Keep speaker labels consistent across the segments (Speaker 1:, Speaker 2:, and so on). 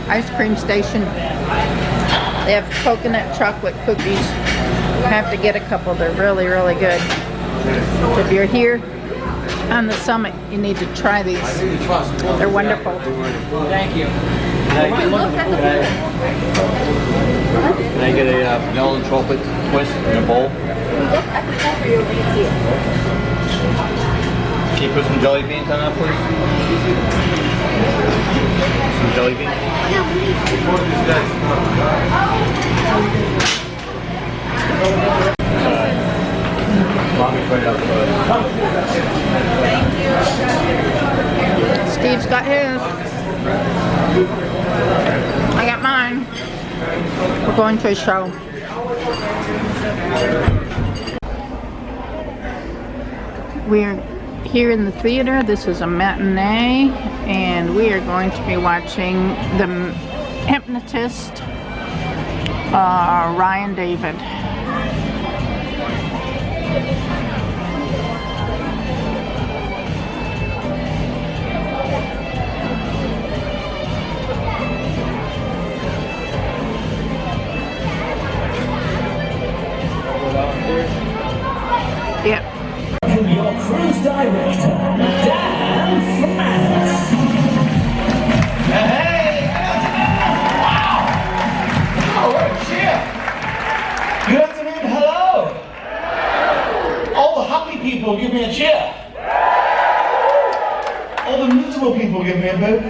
Speaker 1: ice cream station. They have coconut chocolate cookies. You have to get a couple. They're really, really good. If you're here on the summit, you need to try these. They're wonderful.
Speaker 2: Thank you. Can I get a vanilla and chocolate twist in a bowl? Can you put some jelly beans on that, please? Some jelly beans?
Speaker 1: Steve's got his. I got mine. We're going to a show. We're here in the theater. This is a matinee, and we are going to be watching the Hypnotist, Ryan David. Yep.
Speaker 3: Your cruise director, Dan France.
Speaker 4: Hey! Wow! Oh, what a cheer! Good afternoon, hello! All the happy people give me a cheer. All the miserable people give me a boo.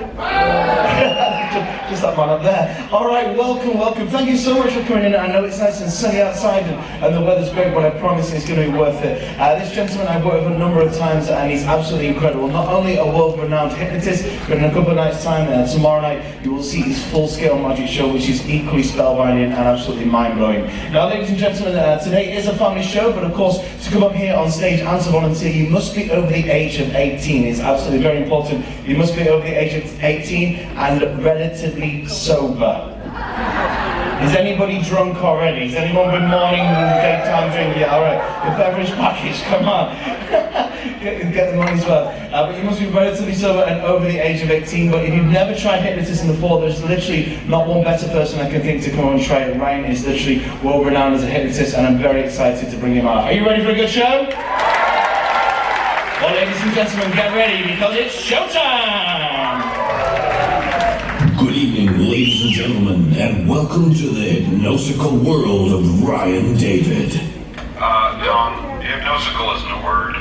Speaker 4: Just that man up there. All right, welcome, welcome. Thank you so much for coming in. I know it's nice and sunny outside and the weather's great, but I promise it's going to be worth it. This gentleman I've worked with a number of times and he's absolutely incredible. Not only a world-renowned hypnotist, but in a couple of nights' time, tomorrow night, you will see his full-scale magic show, which is equally spellbinding and absolutely mind-blowing. Now, ladies and gentlemen, today is a family show, but of course, to come up here on stage and to volunteer, you must be over the age of 18. It's absolutely very important. You must be over the age of 18 and relatively sober. Is anybody drunk already? Has anyone been morning and daytime drinking? Yeah, alright. The beverage package, come on. get the money's worth. But you must be relatively sober and over the age of 18. But if you've never tried Hypnotist before, there's literally not one better person I can think to come and try it. Ryan is literally world renowned as a hypnotist and I'm very excited to bring him out. Are you ready for a good show? Well, ladies and gentlemen, get ready because it's showtime!
Speaker 3: Good evening, ladies and gentlemen, and welcome to the hypnosical world of Ryan David.
Speaker 5: Don, hypnosical isn't a word.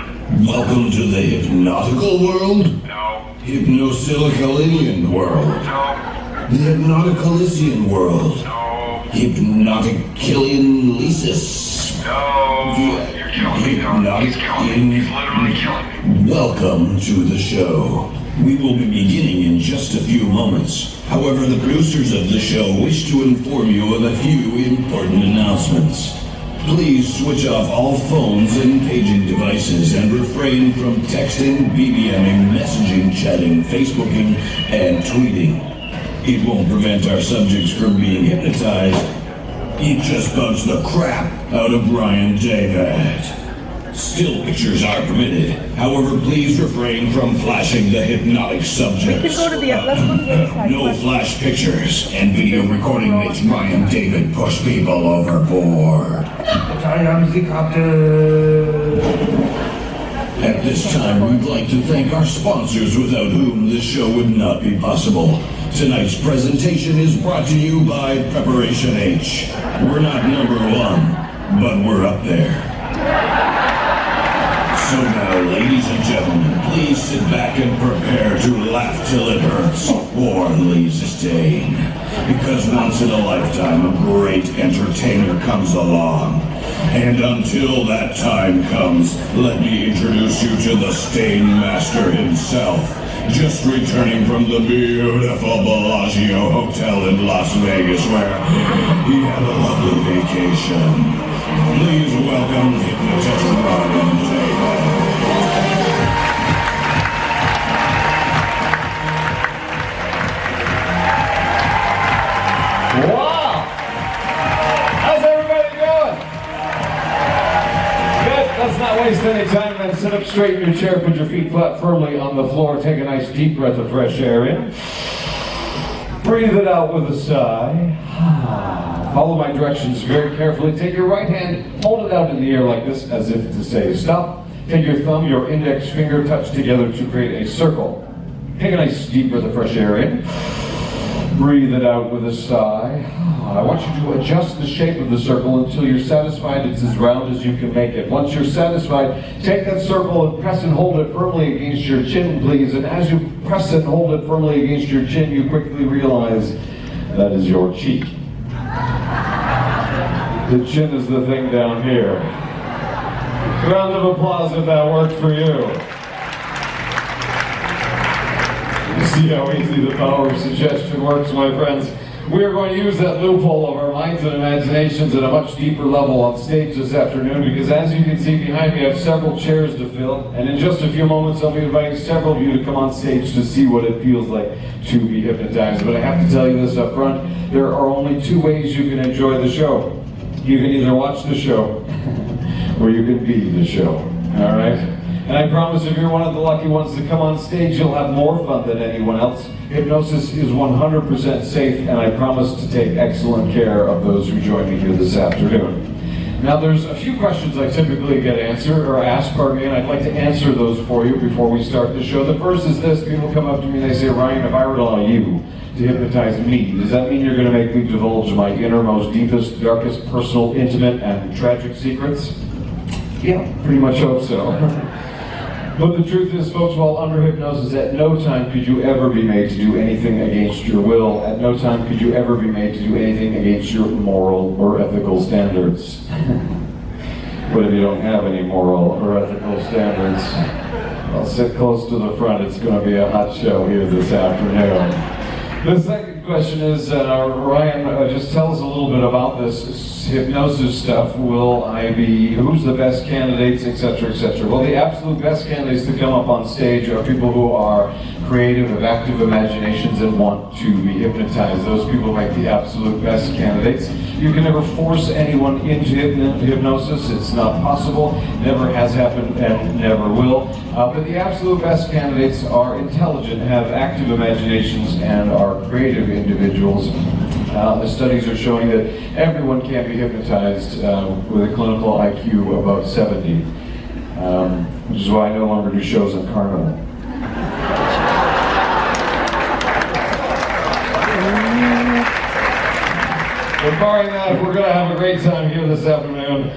Speaker 3: Welcome to the hypnotical world?
Speaker 5: No.
Speaker 3: Hypnosilicalian world?
Speaker 5: No.
Speaker 3: The hypnoticalisian world?
Speaker 5: No.
Speaker 3: Hypnoticilian Lysis?
Speaker 5: No. You're killing me, Don. He's killing me. He's literally killing me.
Speaker 3: Welcome to the show. We will be beginning in just a few moments. However, the producers of the show wish to inform you of a few important announcements. Please switch off all phones and paging devices and refrain from texting, BBMing, messaging, chatting, Facebooking, and tweeting. It won't prevent our subjects from being hypnotized. It just bugs the crap out of Ryan David. Still pictures are permitted. However, please refrain from flashing the hypnotic subjects. No flash pictures, and video recording makes Ryan David push people overboard. At this time, we'd like to thank our sponsors without whom this show would not be possible. Tonight's presentation is brought to you by Preparation H. We're not number one, but we're up there. So now, ladies and gentlemen, please sit back and prepare to laugh till it hurts or leaves a stain. Because once in a lifetime, a great entertainer comes along. And until that time comes, let me introduce you to the Stain Master himself. Just returning from the beautiful Bellagio Hotel in Las Vegas, where he had a lovely vacation. Please welcome Hypnotist Ryan David.
Speaker 6: Wow! How's everybody doing? Good. Let's not waste any time then. Sit up straight in your chair, put your feet flat firmly on the floor, take a nice deep breath of fresh air in. Breathe it out with a sigh. Follow my directions very carefully. Take your right hand, hold it out in the air like this, as if to say stop. Take your thumb, your index finger touch together to create a circle. Take a nice deep breath of fresh air in. Breathe it out with a sigh. I want you to adjust the shape of the circle until you're satisfied it's as round as you can make it. Once you're satisfied, take that circle and press and hold it firmly against your chin, please. And as you press and hold it firmly against your chin, you quickly realize that is your cheek. The chin is the thing down here. Round of applause if that worked for you. You see how easy the power of suggestion works, my friends. We are going to use that loophole of our minds and imaginations at a much deeper level on stage this afternoon, because as you can see behind me, I have several chairs to fill, and in just a few moments I'll be inviting several of you to come on stage to see what it feels like to be hypnotized. But I have to tell you this up front, there are only two ways you can enjoy the show. You can either watch the show, or you can be the show, all right? And I promise if you're one of the lucky ones to come on stage, you'll have more fun than anyone else. Hypnosis is 100% safe, and I promise to take excellent care of those who join me here this afternoon. Now, there's a few questions I typically get answered, or asked, pardon me, and I'd like to answer those for you before we start the show. The first is this: people come up to me and they say, Ryan, if I were to allow you to hypnotize me, does that mean you're going to make me divulge my innermost, deepest, darkest, personal, intimate, and tragic secrets? Yeah, pretty much hope so. But the truth is, folks, while under hypnosis, at no time could you ever be made to do anything against your will. At no time could you ever be made to do anything against your moral or ethical standards. What if you don't have any moral or ethical standards? Well, sit close to the front. It's going to be a hot show here this afternoon. The second question is, Ryan, just tell us a little bit about this hypnosis stuff. Will I be, who's the best candidates, etc., etc.? Well, the absolute best candidates to come up on stage are people who are creative, have active imaginations, and want to be hypnotized. Those people make the absolute best candidates. You can never force anyone into hypnosis. It's not possible, never has happened, and never will. But the absolute best candidates are intelligent, have active imaginations, and are creative individuals. The studies are showing that everyone can be hypnotized with a clinical IQ above 70, which is why I no longer do shows on Carnival. But barring that, we're going to have a great time here this afternoon,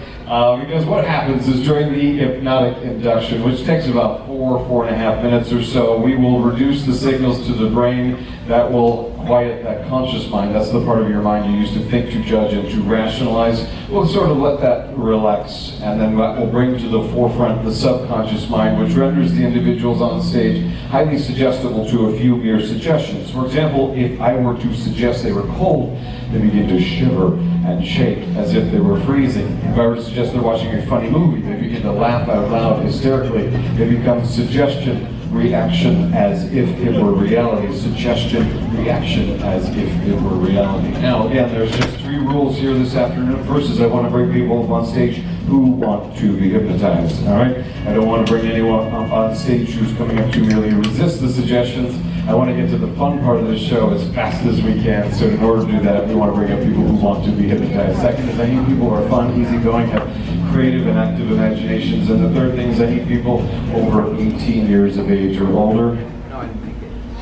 Speaker 6: because what happens is during the hypnotic induction, which takes about 4.5 minutes or so, we will reduce the signals to the brain that will quiet that conscious mind. That's the part of your mind you use to think, to judge, and to rationalize. We'll sort of let that relax, and then that will bring to the forefront the subconscious mind, which renders the individuals on stage highly suggestible to a few mere suggestions. For example, if I were to suggest they were cold, they begin to shiver and shake as if they were freezing. If I were to suggest they're watching a funny movie, they begin to laugh out loud hysterically. It becomes suggestion, reaction as if it were reality. Suggestion, reaction as if it were reality. Now, again, there's just 3 rules here this afternoon. First is I want to bring people up on stage who want to be hypnotized, all right? I don't want to bring anyone up on stage who's coming up to merely resist the suggestions. I want to get to the fun part of the show as fast as we can, so in order to do that, we want to bring up people who want to be hypnotized. Second is I need people who are fun, easygoing, have creative and active imaginations. And the third thing is I need people over 18 years of age or older.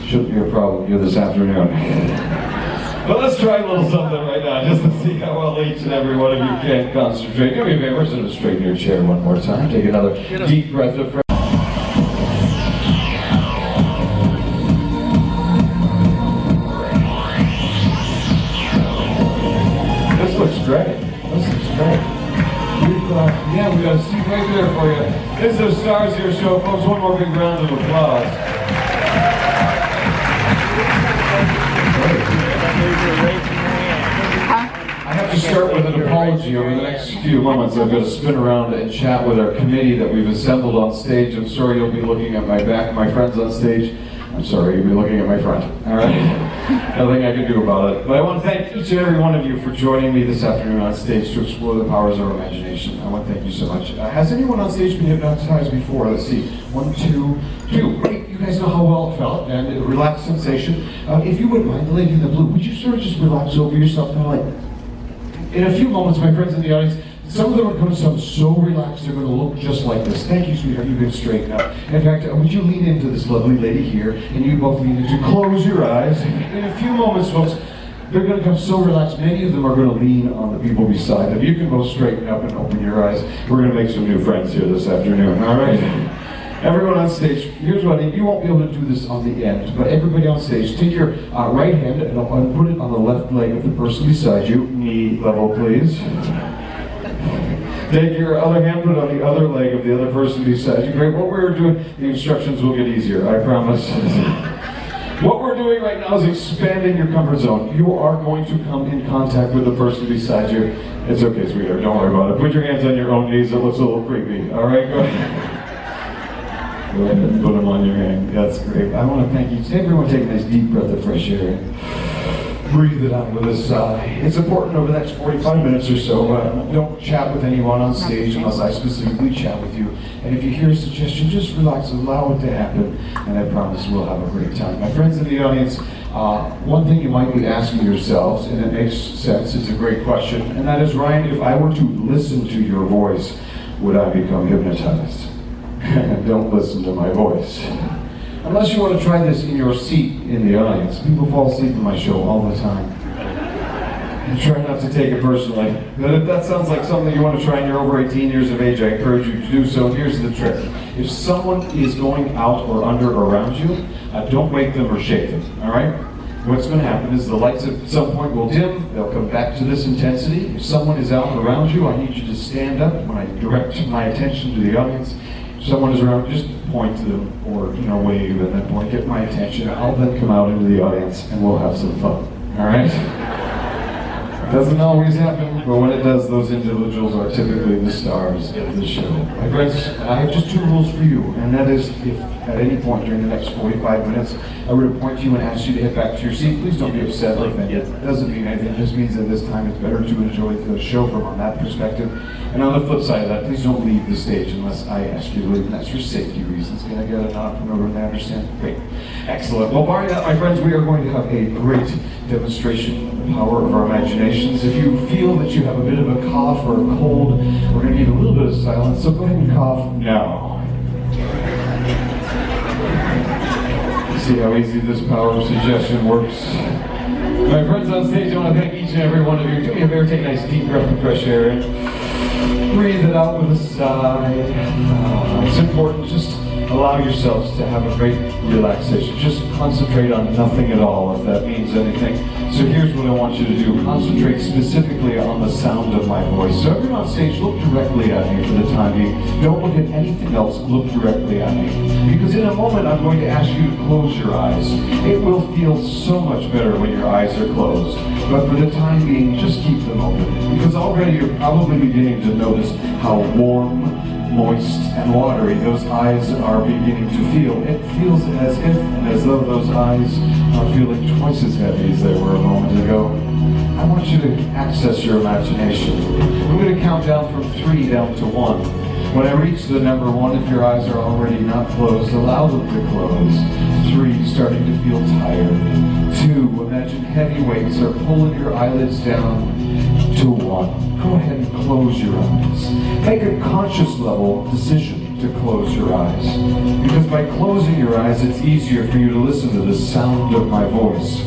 Speaker 6: Shouldn't be a problem here this afternoon. But let's try a little something right now, just to see how well each and every one of you can concentrate. Do me a favor, sit up straight in your chair one more time. Take another deep breath of fresh. This looks great. This looks great. Yeah, we got a seat right there for you. This is the Stars Here show, folks. One more big round of applause. I have to start with an apology. Over the next few moments, I've got to spin around and chat with our committee that we've assembled on stage. I'm sorry you'll be looking at my back, my friends on stage. I'm sorry, you've been looking at my front, all right? Nothing I can do about it. But I want to thank each and every one of you for joining me this afternoon on stage to explore the powers of our imagination. I want to thank you so much. Has anyone on stage been hypnotized before? Let's see. 1, 2, 2. Great, you guys know how well it felt, and a relaxed sensation. If you wouldn't mind, the lady in the blue, would you sort of just relax over yourself, kind of like... In a few moments, my friends in the audience, some of them are going to sound so relaxed, they're going to look just like this. Thank you, sweetheart, you've been straightened up. In fact, would you lean into this lovely lady here, and you both lean into, close your eyes. In a few moments, folks, they're going to come so relaxed, many of them are going to lean on the people beside them. You can both straighten up and open your eyes. We're going to make some new friends here this afternoon, all right? Everyone on stage, here's what you won't be able to do this on the end, but everybody on stage, take your right hand and put it on the left leg of the person beside you. Knee level, please. Take your other hand, put it on the other leg of the other person beside you. Great. What we're doing, the instructions will get easier, I promise. What we're doing right now is expanding your comfort zone. You are going to come in contact with the person beside you. It's okay, sweetheart, don't worry about it. Put your hands on your own knees, it looks a little creepy. All right, go ahead. Go ahead and put them on your hand. That's great. I want to thank each everyone. Take a nice deep breath of fresh air. Breathe it out with a sigh. It's important over the next 45 minutes or so. Don't chat with anyone on stage unless I specifically chat with you. And if you hear a suggestion, just relax, allow it to happen, and I promise we'll have a great time. My friends in the audience, one thing you might be asking yourselves, and it makes sense, it's a great question, and that is, Ryan, if I were to listen to your voice, would I become hypnotized? Don't listen to my voice. Unless you want to try this in your seat in the audience. People fall asleep in my show all the time. And try not to take it personally. But if that sounds like something you want to try and you're over 18 years of age, I encourage you to do so. And here's the trick. If someone is going out or under or around you, don't wake them or shake them, all right? What's going to happen is the lights at some point will dim, they'll come back to this intensity. If someone is out and around you, I need you to stand up when I direct my attention to the audience. If someone is around, just point to them or wave at that point, get my attention. I'll then come out into the audience and we'll have some fun. All right? Doesn't always happen, but when it does, those individuals are typically the stars of the show. My friends, I have just 2 rules for you, and that is if at any point during the next 45 minutes I were to point to you and ask you to head back to your seat, please don't be upset or offended. It doesn't mean anything, it just means that this time it's better to enjoy the show from on that perspective. And on the flip side of that, please don't leave the stage unless I ask you to leave, and that's for safety reasons. Can I get a nod from everyone that understand? Great. Excellent. Well, barring that, my friends, we are going to have a great demonstration of the power of our imaginations. If you feel that you have a bit of a cough or a cold, we're going to need a little bit of silence, so go ahead and cough now. See how easy this power of suggestion works. My friends on stage, I want to thank each and every one of you. Do me a favor, take a nice deep breath of fresh air in. Breathe it out with a sigh. It's important, just allow yourselves to have a great relaxation. Just concentrate on nothing at all, if that means anything. So here's what I want you to do. Concentrate specifically on the sound of my voice. So everyone on stage, look directly at me for the time being. Don't look at anything else, look directly at me. Because in a moment, I'm going to ask you to close your eyes. It will feel so much better when your eyes are closed. But for the time being, just keep them open. Because already you're probably beginning to notice how warm, moist, and watery those eyes are beginning to feel. It feels as if and as though those eyes are feeling twice as heavy as they were a moment ago. I want you to access your imagination. I'm going to count down from 3 down to 1. When I reach the number 1, if your eyes are already not closed, allow them to close. 3, starting to feel tired. 2, imagine heavy weights are pulling your eyelids down. To 1. Go ahead and close your eyes. Make a conscious level decision to close your eyes. Because by closing your eyes, it's easier for you to listen to the sound of my voice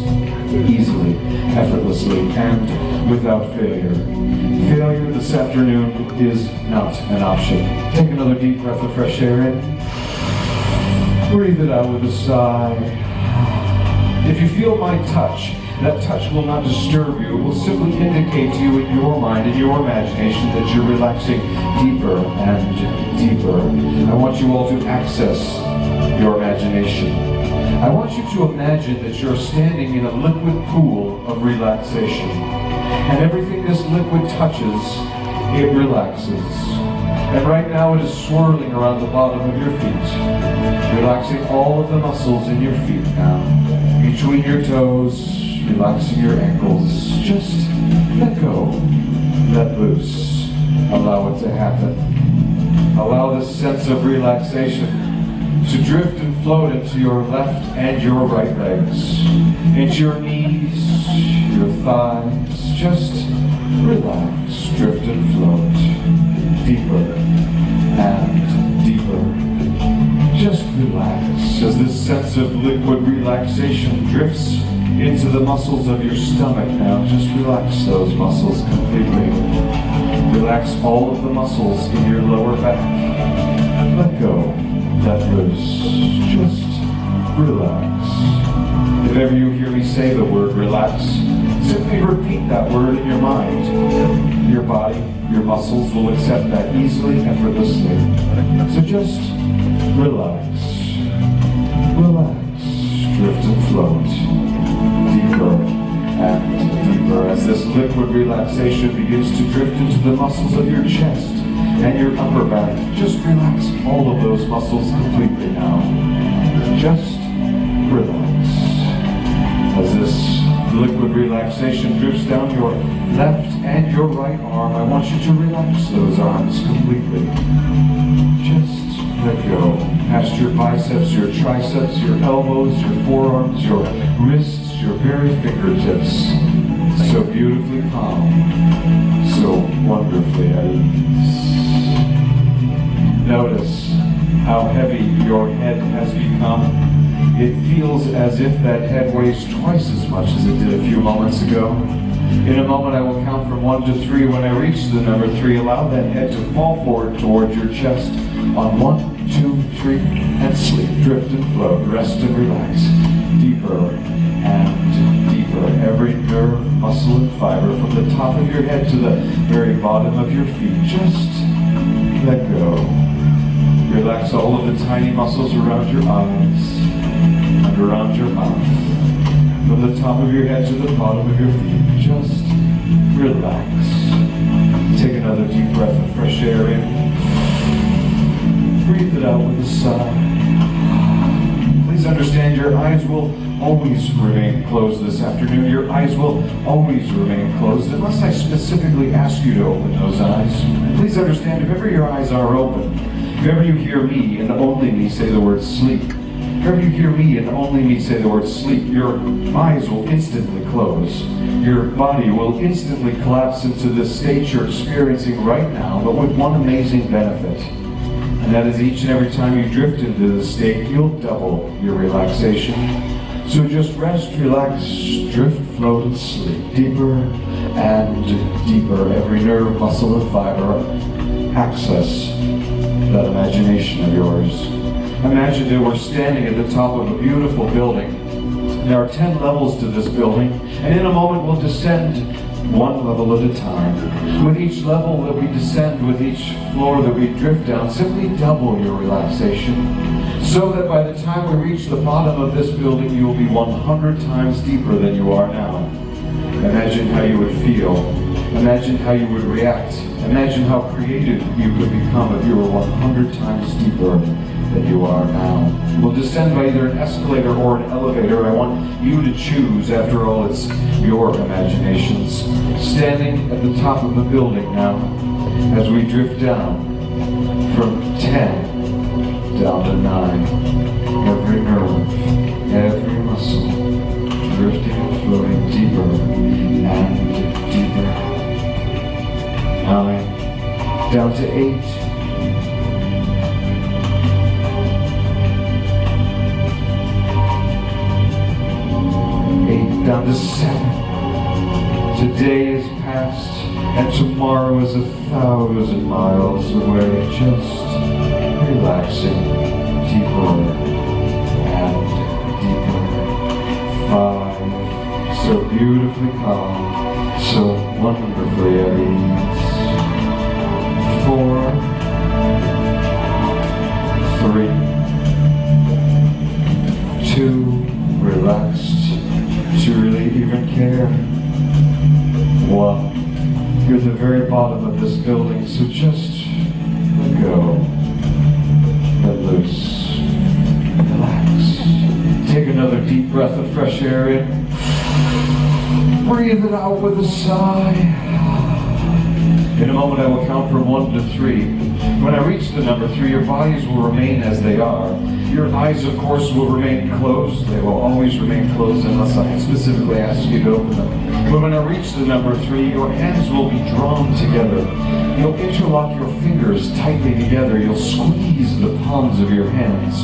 Speaker 6: easily, effortlessly, and without failure. Failure this afternoon is not an option. Take another deep breath of fresh air in. Breathe it out with a sigh. If you feel my touch, that touch will not disturb you. It will simply indicate to you in your mind, in your imagination, that you're relaxing deeper and deeper. I want you all to access your imagination. I want you to imagine that you're standing in a liquid pool of relaxation. And everything this liquid touches, it relaxes. And right now it is swirling around the bottom of your feet, relaxing all of the muscles in your feet now. Between your toes, relaxing your ankles. Just let go, let loose, allow it to happen. Allow this sense of relaxation to drift and float into your left and your right legs, into your knees, your thighs. Just relax, drift and float, deeper and deeper. Just relax as this sense of liquid relaxation drifts into the muscles of your stomach now. Just relax those muscles completely. Relax all of the muscles in your lower back. Let go, let loose. Just relax. If ever you hear me say the word relax, simply repeat that word in your mind. Your body, your muscles will accept that easily, effortlessly. So just relax. Relax. Drift and float. Deeper and deeper as this liquid relaxation begins to drift into the muscles of your chest and your upper back. Just relax all of those muscles completely now. Just relax. As this liquid relaxation drifts down your left and your right arm, I want you to relax those arms completely. Just let go. Past your biceps, your triceps, your elbows, your forearms, your wrists, your very fingertips. So beautifully calm, so wonderfully at ease. Notice how heavy your head has become. It feels as if that head weighs twice as much as it did a few moments ago. In a moment I will count from 1 to 3. When I reach the number 3, allow that head to fall forward towards your chest. On 1, 2, 3, and sleep. Drift and float, rest and relax. Deeper and deeper. Every nerve, muscle, and fiber from the top of your head to the very bottom of your feet. Just let go. Relax all of the tiny muscles around your eyes and around your mouth. From the top of your head to the bottom of your feet. Just relax. Take another deep breath of fresh air in. Breathe it out with a sigh. Please understand your eyes will always remain closed this afternoon. Your eyes will always remain closed unless I specifically ask you to open those eyes. Please understand, if ever your eyes are open, if ever you hear me and only me say the word sleep, if ever you hear me and only me say the word sleep, your eyes will instantly close. Your body will instantly collapse into this state you're experiencing right now, but with one amazing benefit. And that is each and every time you drift into this state, you'll double your relaxation. So just rest, relax, drift, float, and sleep. Deeper and deeper. Every nerve, muscle, and fiber. Access that imagination of yours. Imagine that we're standing at the top of a beautiful building. There are 10 levels to this building, and in a moment we'll descend one level at a time. With each level that we descend, with each floor that we drift down, simply double your relaxation, so that by the time we reach the bottom of this building, you will be 100 times deeper than you are now. Imagine how you would feel. Imagine how you would react. Imagine how creative you could become if you were 100 times deeper than you are now. We'll descend by either an escalator or an elevator. I want you to choose. After all, it's your imaginations. Standing at the top of the building now, as we drift down from 10 down to 9. Every nerve, every muscle, drifting and floating deeper and deeper. 9, down to 8. 8, down to 7. Today is past, and tomorrow is 1,000 miles away. Just relaxing deeper and deeper. 5, so beautifully calm, so wonderfully at ease. 4, 3, 2, relaxed. To really even care. 1, you're at the very bottom of this building, so just deep breath of fresh air in. Breathe it out with a sigh. In a moment I will count from 1 to 3. When I reach the number 3, your bodies will remain as they are. Your eyes, of course, will remain closed. They will always remain closed unless I specifically ask you to open them. But when I reach the number 3, your hands will be drawn together. You'll interlock your fingers tightly together. You'll squeeze the palms of your hands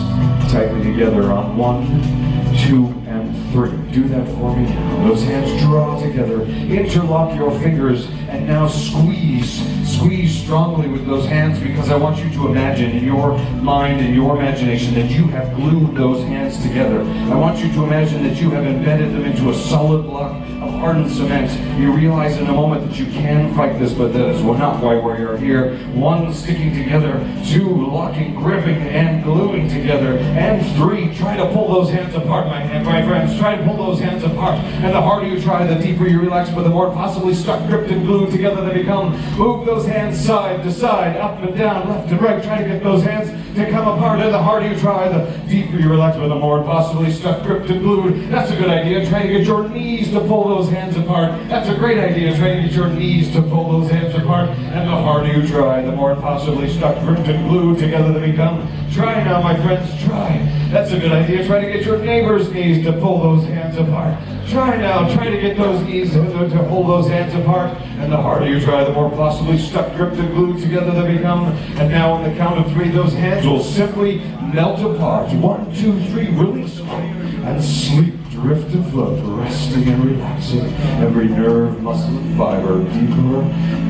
Speaker 6: tightly together on 1, 2, and 3. Do that for me now. Those hands draw together. Interlock your fingers and now squeeze. Squeeze strongly with those hands, because I want you to imagine in your mind and your imagination that you have glued those hands together. I want you to imagine that you have embedded them into a solid block of hardened cement. You realize in a moment that you can fight this, but that is not why we're here. 1, sticking together. 2, locking, gripping, and gluing together. And 3, try to pull those hands apart, my friends. Try to pull those hands apart. And the harder you try, the deeper you relax, but the more possibly stuck, gripped, and glued together they become. Move those hands side to side, up and down, left and right. Try to get those hands to come apart. And the harder you try, the deeper you relax, but the more possibly stuck, gripped, and glued. That's a good idea. Try to get your knees to pull those hands apart. That's a great idea. Try to get your knees to pull those hands apart. And the harder you try, the more possibly stuck, gripped, and glued together they become. Try now, my friends, try. That's a good idea. Try to get your neighbor's knees to pull those hands apart. Try now. Try to get those knees to pull those hands apart. And the harder you try, the more possibly stuck, gripped, and glued together they become. And now on the count of 3, those hands will simply melt apart. 1, 2, 3, release and sleep. Drift and float, resting and relaxing. Every nerve, muscle, and fiber deeper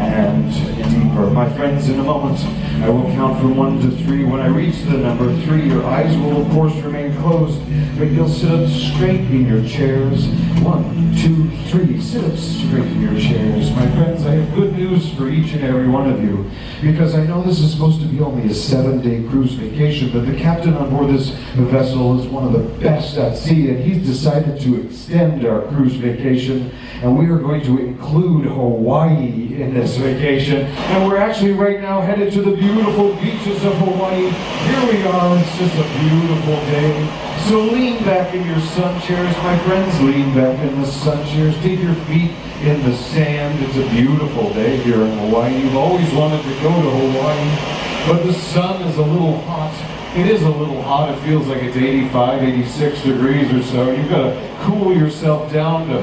Speaker 6: and deeper. My friends, in a moment, I will count from 1 to 3. When I reach the number 3, your eyes will, of course, remain closed, but you'll sit up straight in your chairs. 1, 2, 3. Sit up straight in your chairs. My friends, I have good news for each and every one of you, because I know this is supposed to be only a 7-day cruise vacation, but the captain on board this vessel is one of the best at sea, and he's decided to extend our cruise vacation, and we are going to include Hawaii in this vacation. And we're actually right now headed to the beautiful beaches of Hawaii. Here we are. It's just a beautiful day. So lean back in your sun chairs, my friends. Lean back in the sun chairs. Dig your feet in the sand. It's a beautiful day here in Hawaii. You've always wanted to go to Hawaii, but the sun is a little hot. It is a little hot. It feels like it's 85, 86 degrees or so. You've got to cool yourself down to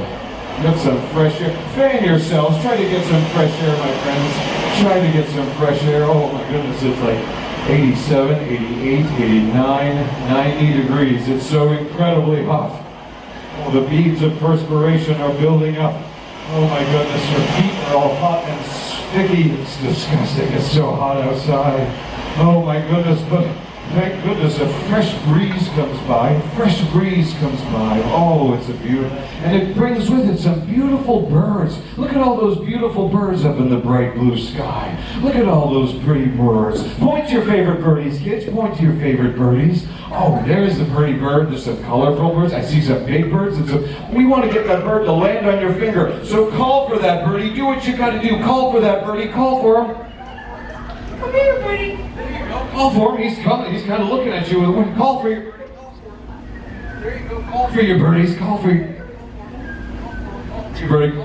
Speaker 6: get some fresh air. Fan yourselves. Try to get some fresh air, my friends. Try to get some fresh air. Oh my goodness, it's like 87, 88, 89, 90 degrees. It's so incredibly hot. Oh, the beads of perspiration are building up. Oh my goodness, your feet are all hot and sticky. It's disgusting. It's so hot outside. Oh my goodness, but thank goodness a fresh breeze comes by. Fresh breeze comes by. Oh, it's a beautiful, and it brings with it some beautiful birds. Look at all those beautiful birds up in the bright blue sky. Look at all those pretty birds. Point to your favorite birdies, kids. Point to your favorite birdies. Oh, there's a pretty bird. There's some colorful birds. I see some big birds. We want to get that bird to land on your finger. So call for that birdie. Do what you got to do. Call for that birdie. Call for him. Come here, birdie. Call for him. He's coming. He's kind of looking at you with a wink. Call for your birdie. There you go. Call for your birdies. Call for your birdie.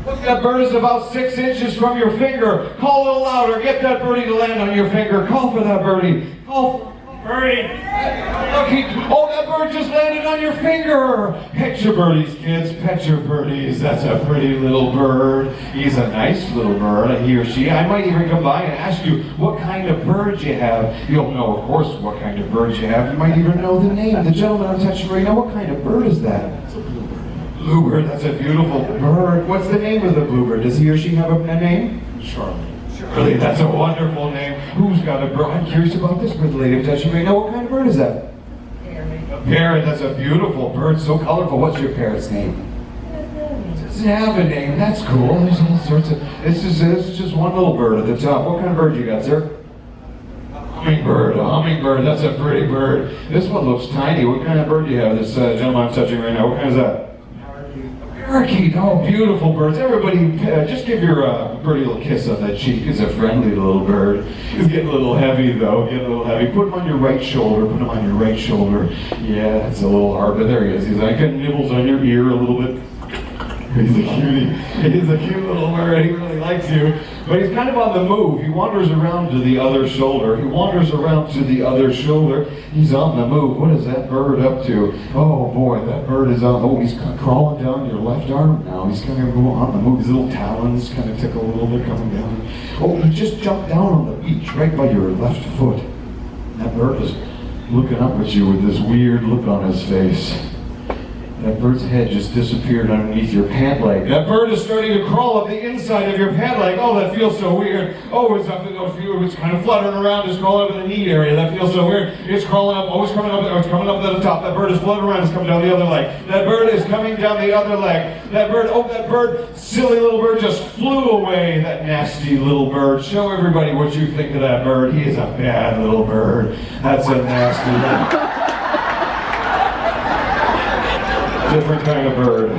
Speaker 6: Look, that bird is about 6 inches from your finger. Call a little louder. Get that birdie to land on your finger. Call for that birdie. Call for birdie. Look, oh, that bird just landed on your finger. Pet your birdies, kids. Pet your birdies. That's a pretty little bird. He's a nice little bird, he or she. I might even come by and ask you what kind of bird you have. You'll know, of course, what kind of bird you have. You might even know the name. The gentleman I'm touching right now, what kind of bird is that? It's a bluebird. Bluebird, that's a beautiful bird. What's the name of the bluebird? Does he or she have a name? Charlie. Really, that's a wonderful name. Who's got a bird? I'm curious about this bird, the lady I'm touching right now. What kind of bird is that? A parrot. That's a beautiful bird, so colorful. What's your parrot's name? It doesn't have a name. That's cool. There's all sorts of. It's just one little bird at the top. What kind of bird you got, sir? A hummingbird. A hummingbird. That's a pretty bird. This one looks tiny. What kind of bird do you have? This gentleman I'm touching right now. What kind is that? Parakeet, oh, beautiful birds. Everybody, just give your birdie a little kiss on that cheek. He's a friendly little bird. He's getting a little heavy, though. Getting a little heavy. Put him on your right shoulder. Put him on your right shoulder. Yeah, that's a little hard, but there he is. He's like, nibbles on your ear a little bit. He's a cutie. He's a cute little bird. He really likes you. But he's kind of on the move. He wanders around to the other shoulder. He wanders around to the other shoulder. He's on the move. What is that bird up to? Oh boy, that bird is on. Oh, he's kind of crawling down your left arm now. He's kind of on the move. His little talons kind of tickle a little bit coming down. Oh, he just jumped down on the beach right by your left foot. That bird is looking up at you with this weird look on his face. That bird's head just disappeared underneath your pant leg. That bird is starting to crawl up the inside of your pant leg. Oh, that feels so weird. Oh, it's up to those few. It's kind of fluttering around. It's crawling up in the knee area. That feels so weird. It's crawling up. Oh, it's coming up. Oh, it's coming up to the top. That bird is floating around. It's coming down the other leg. That bird is coming down the other leg. That bird. Oh, that bird. Silly little bird just flew away. That nasty little bird. Show everybody what you think of that bird. He is a bad little bird. That's a nasty little. Different kind of bird.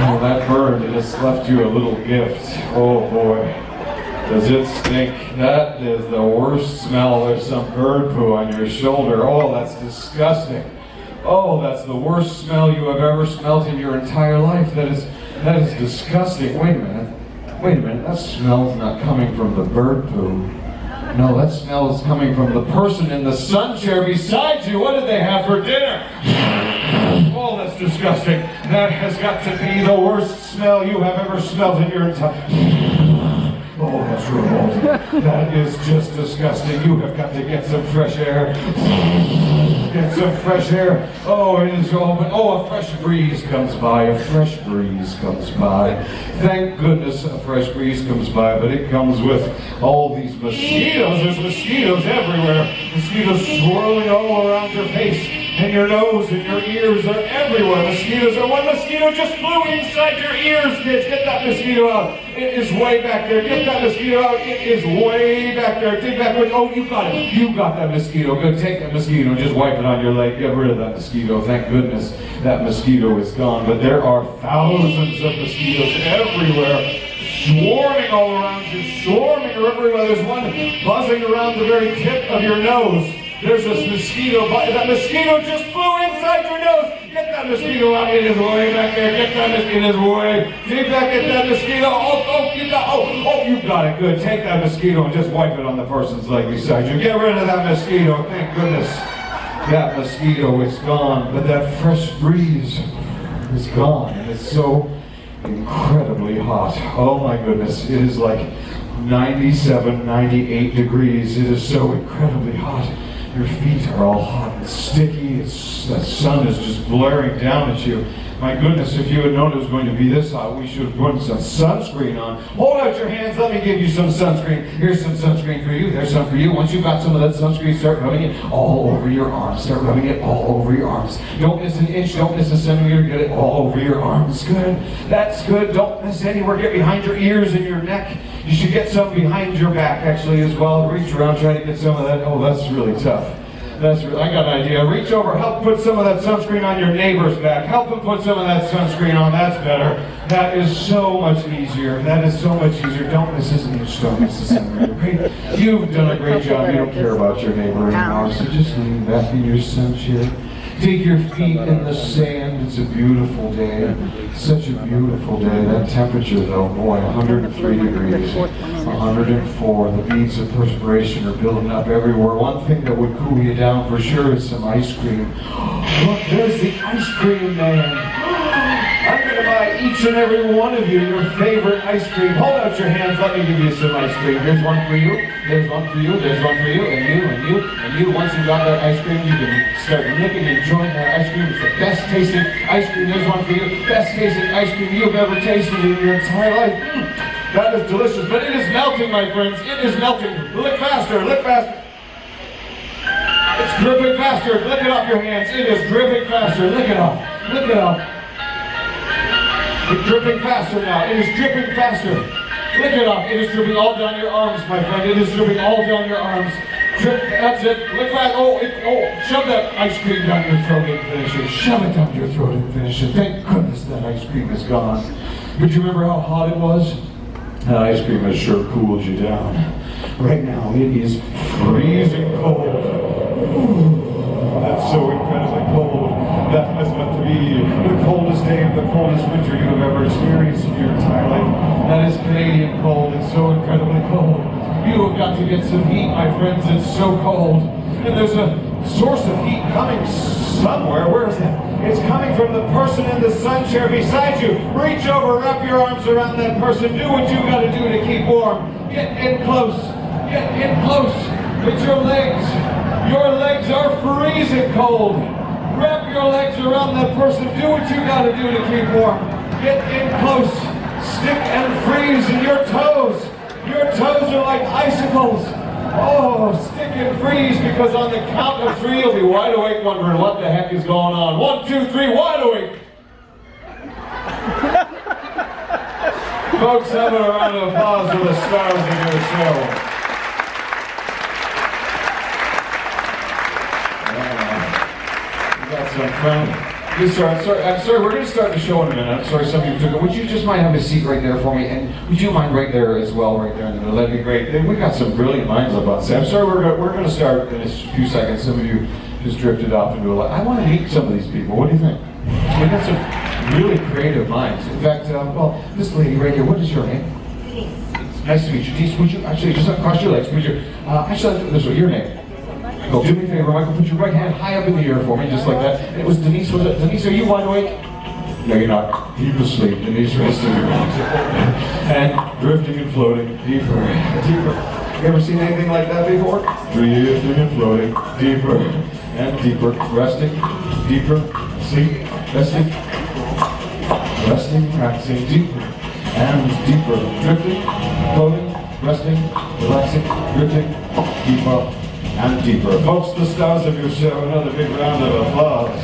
Speaker 6: Oh, that bird just left you a little gift. Oh boy, does it stink. That is the worst smell. There's some bird poo on your shoulder. Oh, that's disgusting. Oh, that's the worst smell you have ever smelled in your entire life. That is disgusting. Wait a minute. That smell's not coming from the bird poo. No, that smell is coming from the person in the sun chair beside you. What did they have for dinner? Oh, that's disgusting. That has got to be the worst smell you have ever smelled in your entire... Oh, that's revolting. That is just disgusting. You have got to get some fresh air. Get some fresh air. Oh, it is all, but oh, a fresh breeze comes by. A fresh breeze comes by. Thank goodness a fresh breeze comes by, but it comes with all these mosquitoes. There's mosquitoes everywhere. Mosquitoes swirling all around your face. And your nose and your ears are everywhere. Mosquitoes are. One mosquito just flew inside your ears, kids. Get that mosquito out. It is way back there. Get that mosquito out. It is way back there. Dig backwards. Oh, you got it. You got that mosquito. Good. Take that mosquito and just wipe it on your leg. Get rid of that mosquito. Thank goodness that mosquito is gone. But there are thousands of mosquitoes everywhere. Swarming all around you. Swarming everywhere. There's one buzzing around the very tip of your nose. There's this mosquito, that mosquito just flew inside your nose. Get that mosquito out, it is way back there. Get that mosquito, it is way. Dig back, get that mosquito. You got it, good. Take that mosquito and just wipe it on the person's leg beside you. Get rid of that mosquito, thank goodness. That mosquito is gone, but that fresh breeze is gone, and it's so incredibly hot. Oh my goodness, it is like 97, 98 degrees. It is so incredibly hot. Your feet are all hot and sticky. The sun is just blaring down at you. My goodness, if you had known it was going to be this hot, we should have put some sunscreen on. Hold out your hands, let me give you some sunscreen. Here's some sunscreen for you, there's some for you. Once you've got some of that sunscreen, start rubbing it all over your arms. Start rubbing it all over your arms. Don't miss an inch, don't miss a centimeter, get it all over your arms. Good, that's good. Don't miss anywhere. Get behind your ears and your neck. You should get some behind your back, actually, as well. Reach around, try to get some of that. Oh, that's really tough. I got an idea. Reach over, help put some of that sunscreen on your neighbor's back. Help them put some of that sunscreen on. That's better. That is so much easier. That is so much easier. Don't miss this inch. Don't miss this centimeter. Great. You've done a great job. You don't care about your neighbor anymore. So just lean back in your sun chair. Dig your feet in the sand. It's a beautiful day. Such a beautiful day. That temperature, though, boy, 103 degrees, 104. The beads of perspiration are building up everywhere. One thing that would cool you down for sure is some ice cream. Look, there's the ice cream man. I'm going to buy each and every one of you your favorite ice cream. Hold out your hands. Let me give you some ice cream. Here's one for you. There's one for you. There's one for you. And you, and you, and you. Once you got that ice cream, you can start licking and enjoying that ice cream. It's the best tasting ice cream. There's one for you. Best tasting ice cream you've ever tasted in your entire life. That is delicious. But it is melting, my friends. It is melting. Lick faster. Lick faster. It's dripping faster. Lick it off your hands. It is dripping faster. Lick it off. Lick it off. It's dripping faster now. It is dripping faster. Lick it off. It is dripping all down your arms, my friend. It is dripping all down your arms. That's it. Look back. Oh, shove that ice cream down your throat and finish it. Shove it down your throat and finish it. Thank goodness that ice cream is gone. But you remember how hot it was? That ice cream has sure cooled you down. Right now, it is freezing cold. Ooh, that's so incredibly cold. That has got to be the coldest day of the coldest winter you have ever experienced in your entire life. That is Canadian cold. It's so incredibly cold. You have got to get some heat, my friends. It's so cold. And there's a source of heat coming somewhere. Where is that? It's coming from the person in the sun chair beside you. Reach over, wrap your arms around that person. Do what you got to do to keep warm. Get in close. Get in close. It's your legs. Your legs are freezing cold. Wrap your legs around that person. Do what you got to do to keep warm. Get in close. Stick and freeze in your toes. Your toes are like icicles. Oh, stick and freeze, because on the count of 3 you'll be wide awake wondering what the heck is going on. 1, 2, 3, wide awake. Folks, have a round of applause for the stars of your show. We got some fun. I'm sorry, we're going to start the show in a minute. I'm sorry some of you took it. Would you just mind having a seat right there for me? And would you mind right there as well, right there in the middle? That'd be great. We got some brilliant minds up on stage. I'm sorry, we're going to start in a few seconds. Some of you just drifted off into a lot. I want to meet some of these people. What do you think? We got some really creative minds. In fact, well, this lady right here, what is your name? Denise. Nice to meet you. Denise, would you actually just cross your legs? Would you? Actually, this is your name. Go, do me a favor, Michael, put your right hand high up in the air for me, just like that. And it was Denise, was it? Denise, are you wide awake? No, you're not. Keep asleep. Denise, resting. And drifting and floating deeper, deeper. You ever seen anything like that before? Drifting and floating deeper and deeper. Resting, deeper, sleep, resting, resting, practicing deeper and deeper. Drifting, floating, resting, relaxing, drifting, deeper and deeper. Folks, the stars of your show, another big round of applause.